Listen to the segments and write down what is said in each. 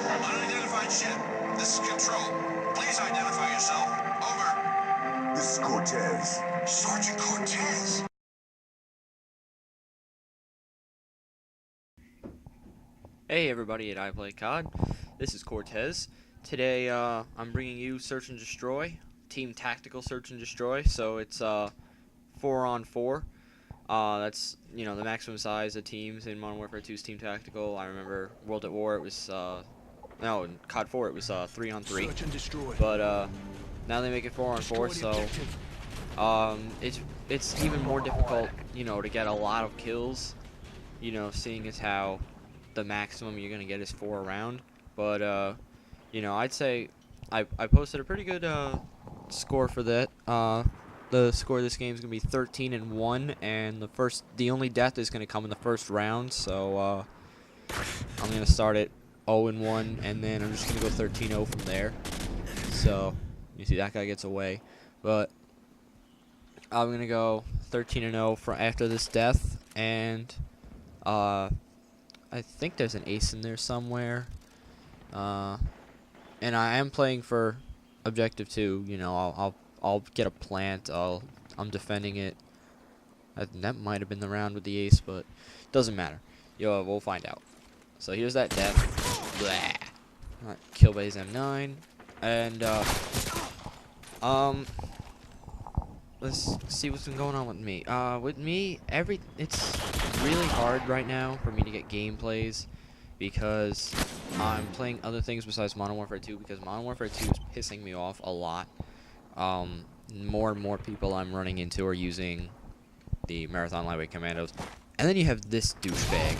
Unidentified ship. This is Control. Please identify yourself. Over. This is Cortez. Sergeant Cortez. Hey everybody at iplaycod, this is Cortez. Today I'm bringing you Search and Destroy, Team Tactical Search and Destroy. So it's 4-on-4. That's the maximum size of teams in Modern Warfare 2's Team Tactical. I remember World at War it was no, in COD 4 it was 3-on-3. But now they make it 4-on-4. So it's even more difficult to get a lot of kills. Seeing as how the maximum you're gonna get is 4 around. But I'd say I posted a pretty good score for that. The score of this game is gonna be 13-1, and the only death is gonna come in the first round. So I'm gonna start at 0-1, and then I'm just gonna go 13-0 from there. So you see that guy gets away, but I'm gonna go 13-0 for after this death, and I think there's an ace in there somewhere. And I am playing for objective 2. I'll get a plant. I'm defending it. That might have been the round with the ace, but doesn't matter. We'll find out. So here's that death. Blah. Kill by his M9, and let's see what's been going on with me. It's really hard right now for me to get gameplays because I'm playing other things besides Modern Warfare 2, because Modern Warfare 2 is pissing me off a lot. More and more people I'm running into are using the Marathon Lightweight Commandos, and then you have this douchebag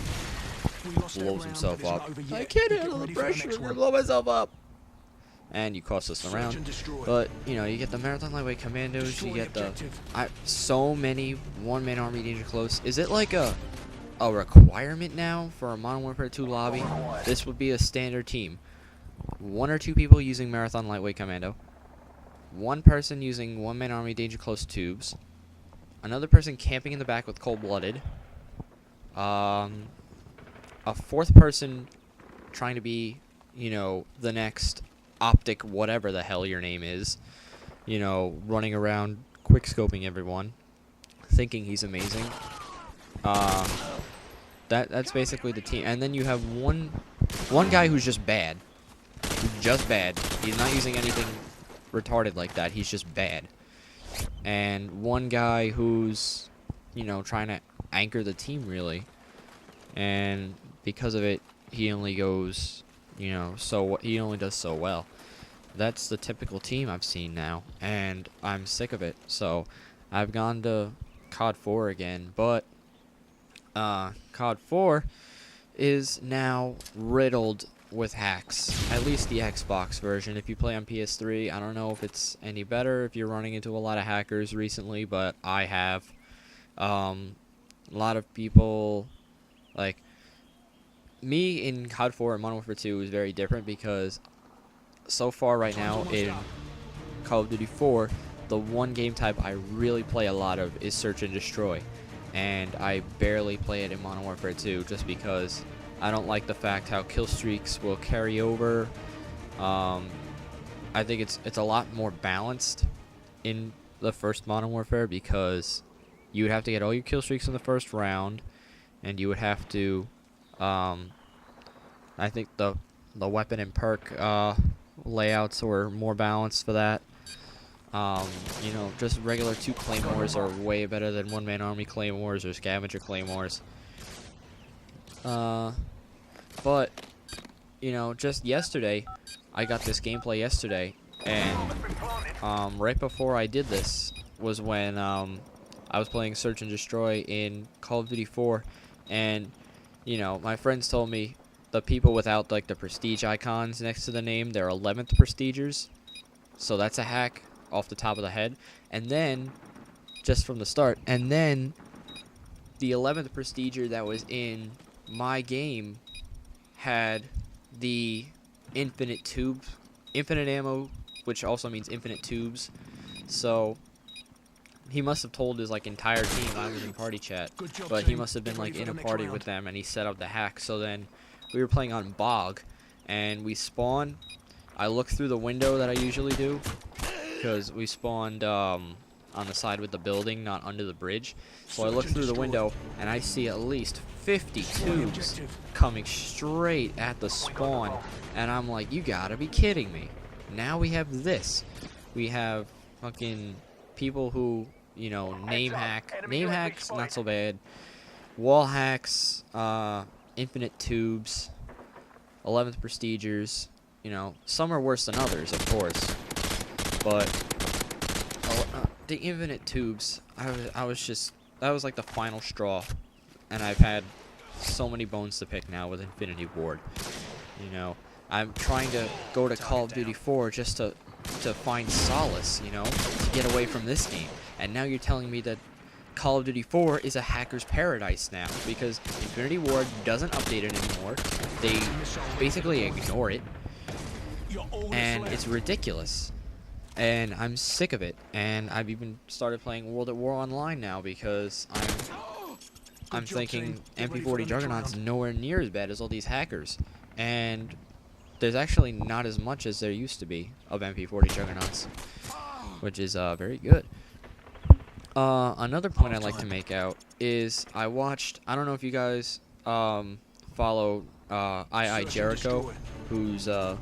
blows himself up. I can't handle the pressure. I'm gonna blow myself up. And you cost us around, but you get the Marathon Lightweight Commandos, you get so many one-man army danger close. Is it like a requirement now for a Modern Warfare 2 lobby? This would be a standard team: 1 or 2 people using Marathon Lightweight Commando, 1 person using one-man army danger close tubes, another person camping in the back with cold-blooded, a 4th person trying to be the next optic whatever the hell your name is, running around quick scoping everyone, thinking he's amazing. That's basically the team. And then you have one guy who's just bad. He's not using anything retarded like that. He's just bad. And one guy who's trying to anchor the team really. And because of it, he only goes he only does so well. That's the typical team I've seen now, and I'm sick of it. So I've gone to COD 4 again, but COD 4 is now riddled with hacks. At least the Xbox version. If you play on PS3, I don't know if it's any better if you're running into a lot of hackers recently, but I have. A lot of people, like me in COD 4 and Modern Warfare 2 is very different, because so far right now in Call of Duty 4, the one game type I really play a lot of is Search and Destroy, and I barely play it in Modern Warfare 2 just because I don't like the fact how kill streaks will carry over. I think it's a lot more balanced in the first Modern Warfare, because you would have to get all your kill streaks in the first round, and you would have to I think the weapon and perk layouts were more balanced for that. Just regular 2 claymores are way better than one-man army claymores or scavenger claymores. But just yesterday, I got this gameplay yesterday, and right before I did this was when I was playing Search and Destroy in Call of Duty 4, and my friends told me the people without like the prestige icons next to the name, they're 11th prestigers. So that's a hack off the top of the head. And then just from the start, and then the 11th prestiger that was in my game had the infinite ammo, which also means infinite tubes. So he must have told his entire team I was in party chat, but he must have been in a party with them, and he set up the hack. So then we were playing on Bog, and we spawn. I look through the window that I usually do, because we spawned on the side with the building, not under the bridge. So I look through the window, and I see at least 50 tubes coming straight at the spawn, and I'm like, you gotta be kidding me. Now we have this. We have fucking people who, you know, name hacks, not so bad. Wall hacks, infinite tubes, 11th prestigers. You know, some are worse than others, of course. But the infinite tubes, I was just, that was like the final straw. And I've had so many bones to pick now with Infinity Ward. You know, I'm trying to go to Call of Duty 4 just to find solace, you know, to get away from this game. And now you're telling me that Call of Duty 4 is a hacker's paradise now, because Infinity Ward doesn't update it anymore. They basically ignore it, and it's ridiculous. And I'm sick of it. And I've even started playing World at War Online now, because I'm thinking MP40 Juggernaut's nowhere near as bad as all these hackers. And there's actually not as much as there used to be of MP40 Juggernauts, which is very good. Another point I'd like to make out is I don't know if you guys follow Jericho, who's a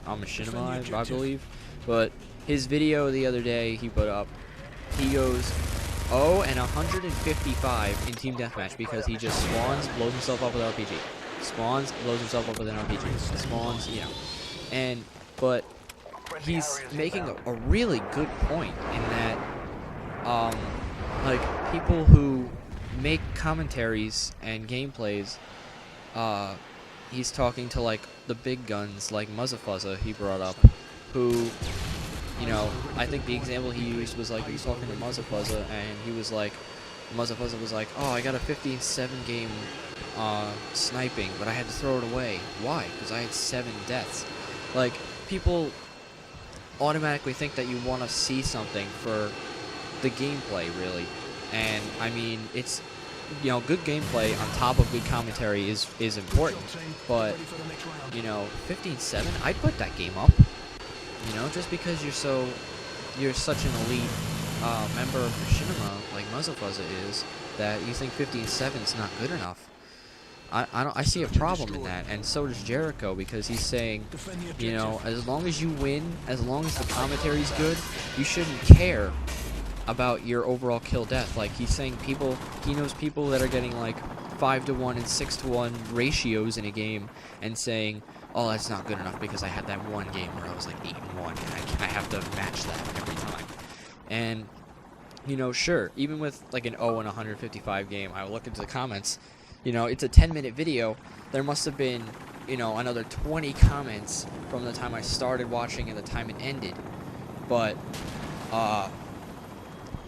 machinima, I believe, but his video the other day he put up, he goes 0-155 in team deathmatch because he just spawns, blows himself up with RPG, spawns, blows himself up with an RPG, spawns, you know, but he's making a really good point in that like, people who make commentaries and gameplays, he's talking to, like, the big guns, like Muzzafuzza he brought up, who, you know, I think the example he used was, like, he was talking to Muzzafuzza, and he was like, Muzzafuzza was like, oh, I got a 15-7 game, sniping, but I had to throw it away. Why? Because I had 7 deaths. Like, people automatically think that you want to see something for the gameplay, really. And I mean, it's, you know, good gameplay on top of good commentary is important, but, you know, 15-7, I'd put that game up, you know, just because you're such an elite member of machinima like Muzzafuzza is, that you think 15-7 is not good enough. I see a problem in that, and so does Jericho, because he's saying, you know, as long as you win, as long as the commentary's good, you shouldn't care about your overall kill death. Like, he's saying he knows people that are getting like 5-to-1 and 6-to-1 ratios in a game, and saying, oh, that's not good enough because I had that one game where I was like 8-1, and I have to match that every time. And, you know, sure, even with like an 0-155 game, I look into the comments, you know, it's a 10-minute video, there must have been, you know, another 20 comments from the time I started watching and the time it ended. But,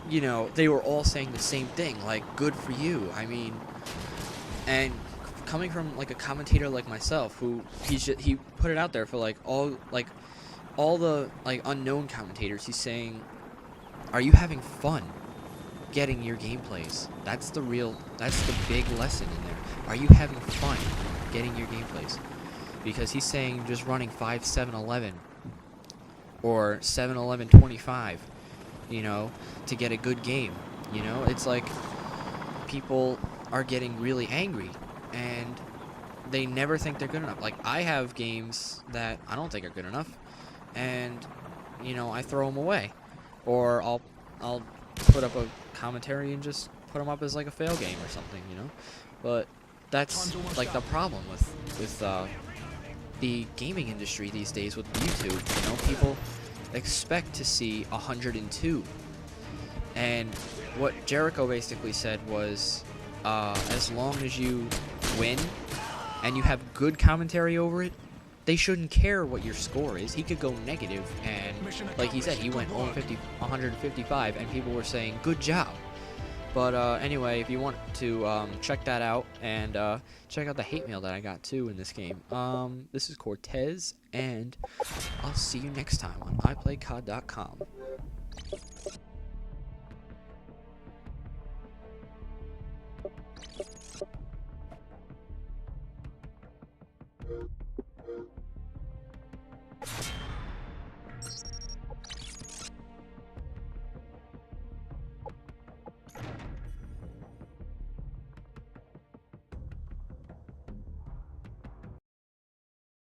you know, they were all saying the same thing, like, good for you. I mean, and coming from like a commentator like myself, who he put it out there for like all the like unknown commentators, he's saying, are you having fun getting your gameplays? That's the big lesson in there. Are you having fun getting your gameplays? Because he's saying just running 5-7-11 or 7-11-25, you know, to get a good game. You know, it's like people are getting really angry, and they never think they're good enough. Like, I have games that I don't think are good enough, and, you know, I throw them away. Or I'll put up a commentary and just put them up as like a fail game or something, you know? But that's like the problem with the gaming industry these days with YouTube. You know, people expect to see 102. And what Jericho basically said was, as long as you win and you have good commentary over it, they shouldn't care what your score is. He could go negative, and like he said, he went 155, and people were saying, good job. But anyway, if you want to check that out, and check out the hate mail that I got too in this game, this is Cortez, and I'll see you next time on iplaycod.com.